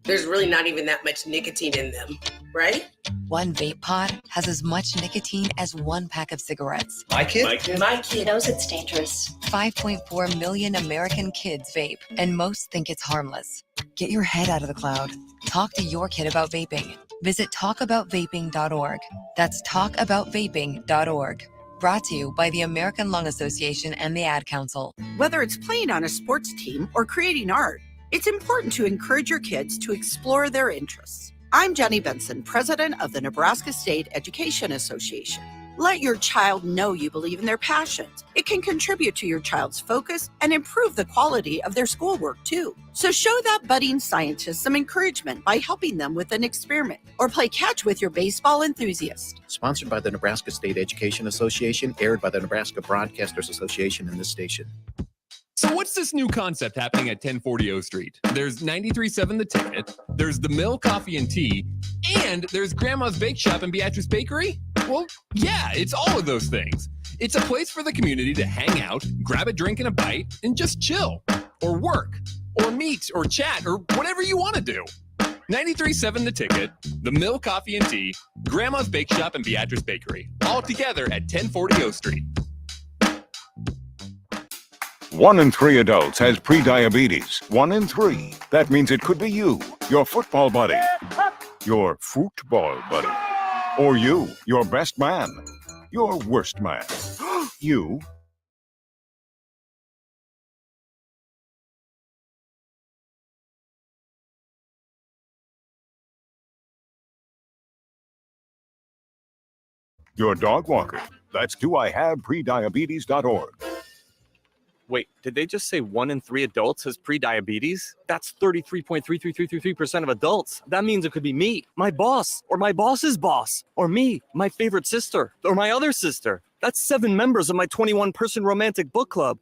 There's really not even that much nicotine in them, right? One vape pod has as much nicotine as one pack of cigarettes. My kid? My kid knows it's dangerous. 5.4 million American kids vape, and most think it's harmless. Get your head out of the cloud. Talk to your kid about vaping. Visit talkaboutvaping.org. That's talkaboutvaping.org. Brought to you by the American Lung Association and the Ad Council. Whether it's playing on a sports team or creating art, it's important to encourage your kids to explore their interests. I'm Jenny Benson, president of the Nebraska State Education Association. Let your child know you believe in their passions. It can contribute to your child's focus and improve the quality of their schoolwork, too. So show that budding scientist some encouragement by helping them with an experiment, or play catch with your baseball enthusiast. Sponsored by the Nebraska State Education Association, aired by the Nebraska Broadcasters Association and this station. So what's this new concept happening at 1040 O Street? There's 93.7 The Ticket, there's the Mill Coffee and Tea, And there's Grandma's Bake Shop and Beatrice Bakery. Well, yeah, it's all of those things. It's a place for the community to hang out, grab a drink and a bite, and just chill, or work, or meet, or chat, or whatever you want to do. 93.7 The Ticket, The Mill Coffee and Tea, Grandma's Bake Shop and Beatrice Bakery, all together at 1040 O Street. 1 in 3 adults has prediabetes. 1 in 3. That means it could be you, your football buddy, your football buddy, or you, your best man, your worst man, you. Your dog walker. That's doihaveprediabetes.org. Wait, did they just say 1 in 3 adults has prediabetes? That's 33.33333% of adults. That means it could be me, my boss, or my boss's boss, or me, my favorite sister, or my other sister. That's 7 members of my 21-person romantic book club.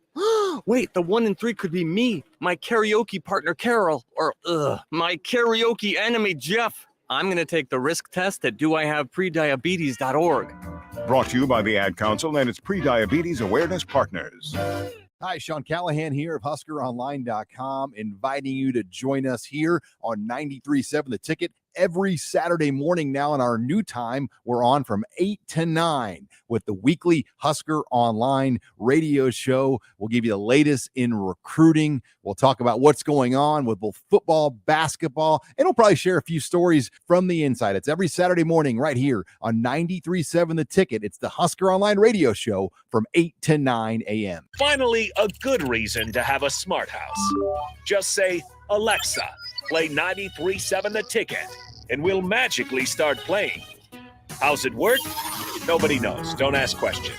Wait, the 1 in 3 could be me, my karaoke partner Carol, or my karaoke enemy Jeff. I'm going to take the risk test at doihaveprediabetes.org. Brought to you by the Ad Council and its Prediabetes Awareness Partners. Hi, Sean Callahan here of HuskerOnline.com, inviting you to join us here on 93.7 The Ticket every Saturday morning now in our new time. We're on from 8 to 9 with the weekly Husker Online radio show. We'll give you the latest in recruiting. We'll talk about what's going on with both football, basketball, and we'll probably share a few stories from the inside. It's every Saturday morning right here on 93.7 The Ticket. It's the Husker Online radio show from 8 to 9 a.m. Finally, a good reason to have a smart house. Just say, Alexa, play 93.7 The Ticket, and we'll magically start playing. How's it work? Nobody knows. Don't ask questions.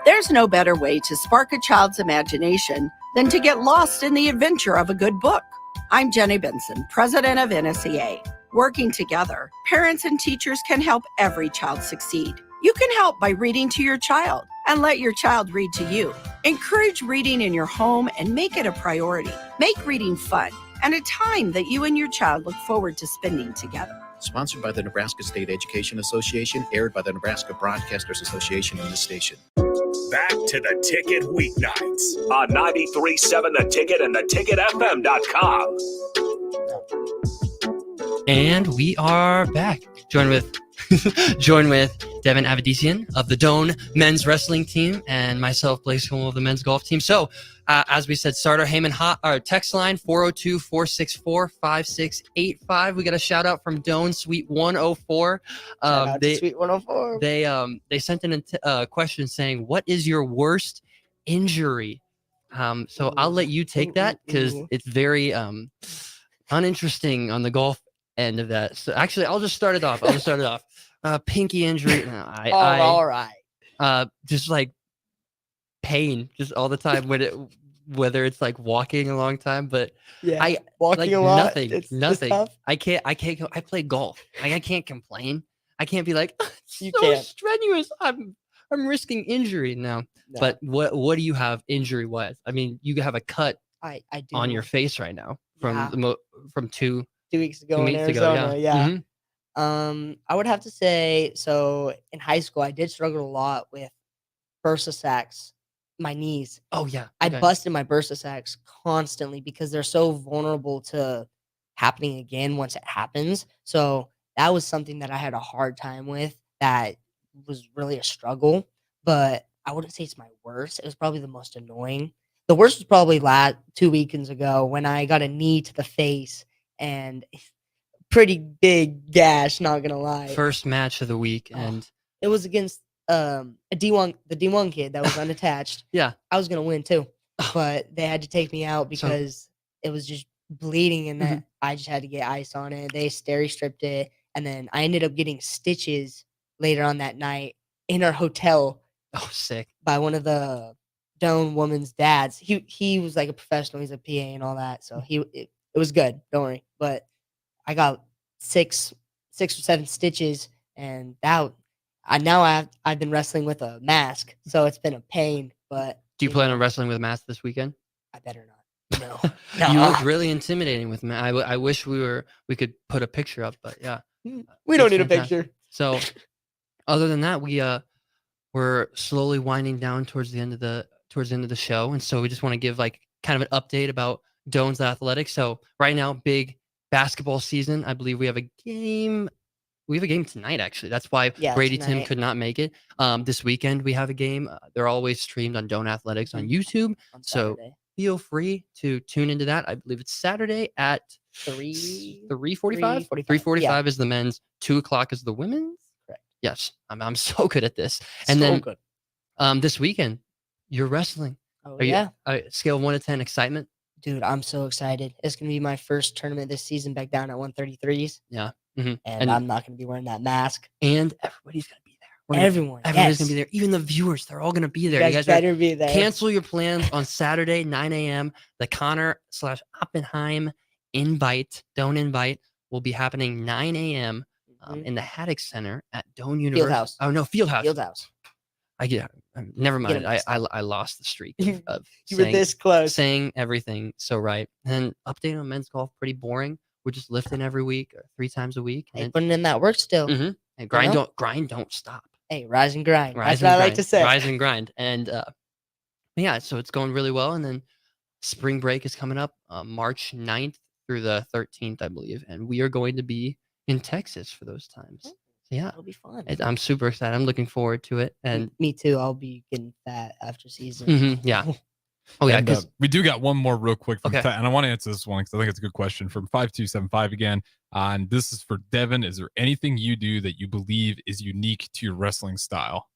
There's no better way to spark a child's imagination than to get lost in the adventure of a good book. I'm Jenny Benson, president of NSEA. Working together, parents and teachers can help every child succeed. You can help by reading to your child and let your child read to you. Encourage reading in your home and make it a priority. Make reading fun and a time that you and your child look forward to spending together. Sponsored by the Nebraska State Education Association, aired by the Nebraska Broadcasters Association and this station. Back to The Ticket weeknights on 93.7 The Ticket and theticketfm.com. And we are back. Join with Devin Avedissian of the Doane men's wrestling team and myself, Blake School of the men's golf team. So, as we said, start our Heyman text line 402-464-5685. We got a shout out from Doane Suite 104. Suite 104. They sent in a question saying, "What is your worst injury?" So I'll let you take that because it's very uninteresting on the golf end of that. So actually, I'll just start it off. Pinky injury. All right. Just like pain, just all the time. Whether it's like walking a long time, but yeah, walking like a lot. Nothing. It's I can't. I play golf. Like I can't complain. I can't be like, you so can't. strenuous. I'm risking injury now. No. But what do you have injury wise? I mean, you have a cut I do. on your face right now from from 2 weeks ago in Arizona. Yeah. Mm-hmm. I would have to say, so in high school, I did struggle a lot with bursa sacs, my knees. Oh yeah. I busted my bursa sacs constantly because they're so vulnerable to happening again once it happens. So that was something that I had a hard time with. That was really a struggle, but I wouldn't say it's my worst. It was probably the most annoying. The worst was probably 2 weekends ago when I got a knee to the face and pretty big gash, not gonna lie. First match of the week, and it was against the D1 kid that was unattached. Yeah, I was gonna win too, but they had to take me out because it was just bleeding, and that I just had to get ice on it. They steri stripped it, and then I ended up getting stitches later on that night in our hotel. Oh, sick! By one of the Doane woman's dads. He was like a professional. He's a PA and all that, so it was good. Don't worry, but I got 6 or 7 stitches, and I've been wrestling with a mask, so it's been a pain. But do you plan on wrestling with a mask this weekend? I better not. No. You look really intimidating with me. I wish we could put a picture up, but yeah. We don't It's need a fantastic. picture. So other than that, we're slowly winding down towards the end of the show. And so we just want to give like kind of an update about Doane's athletics. So right now, big basketball season. I believe we have a game. We have a game tonight, actually. That's why Brady Tim tonight. could not make it. This weekend, we have a game. They're always streamed on Doane Athletics on YouTube. So feel free to tune into that. I believe it's Saturday at 3:45. 3:45 is the men's. 2:00 is the women's. Correct. Yes, I'm so good at this. And then this weekend, you're wrestling. Oh, Are you scale of 1 to 10 excitement? Dude, I'm so excited. It's going to be my first tournament this season back down at 133s. Yeah. And I'm not going to be wearing that mask. And everybody's going to be there. Everyone's going to be there. Even the viewers, they're all going to be there. You guys better be there. Cancel your plans on Saturday, 9 a.m. The Connor/Oppenheim Doane invite will be happening 9 a.m. In the Haddock Center at Doane University. Fieldhouse. Oh, no, Fieldhouse. Fieldhouse. Never mind. I lost the streak of you were this close. Saying everything so right. And update on men's golf, pretty boring. We're just lifting every week or 3 times a week. Hey, putting in that work still. And grind don't stop. Hey, rise and grind. Rise That's and what I grind. like to say. Rise and grind. And yeah, so it's going really well. And then spring break is coming up March 9th through the 13th, I believe. And we are going to be in Texas for those times. So yeah, it'll be fun. I'm super excited. I'm looking forward to it. And me too. I'll be getting fat after season. Yeah. Oh yeah, and, we do got one more real quick from Okay. and I want to answer this one because I think it's a good question from 5275 again. And this is for Devin. Is there anything you do that you believe is unique to your wrestling style?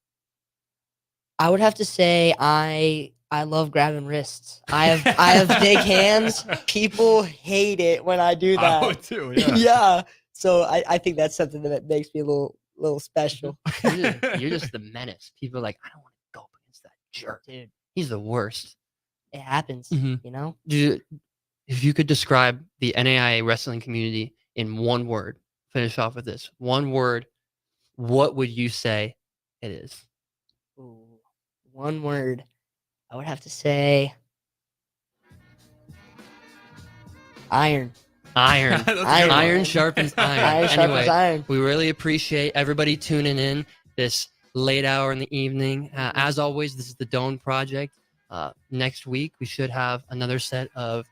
I would have to say I love grabbing wrists. I have big hands. People hate it when I do that. I would too. Yeah. Yeah. So I think that's something that makes me a little special. You're just the menace. People are like, I don't want to go up against that jerk. Dude, he's the worst. it happens. You know. If you could describe the NAIA wrestling community in one word, finish off with this one word, what would you say it is? Ooh, one word. I would have to say iron. Iron sharpens iron. Iron sharpens iron. We really appreciate everybody tuning in this late hour in the evening. As always, this is the Doane Project. Next week, we should have another set of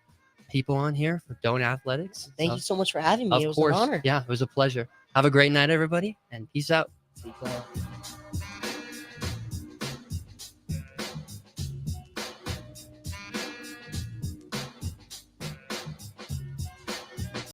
people on here for Doane Athletics. Thank you so much for having me. It was Of course. an honor. Yeah, it was a pleasure. Have a great night, everybody, and peace out. Be well.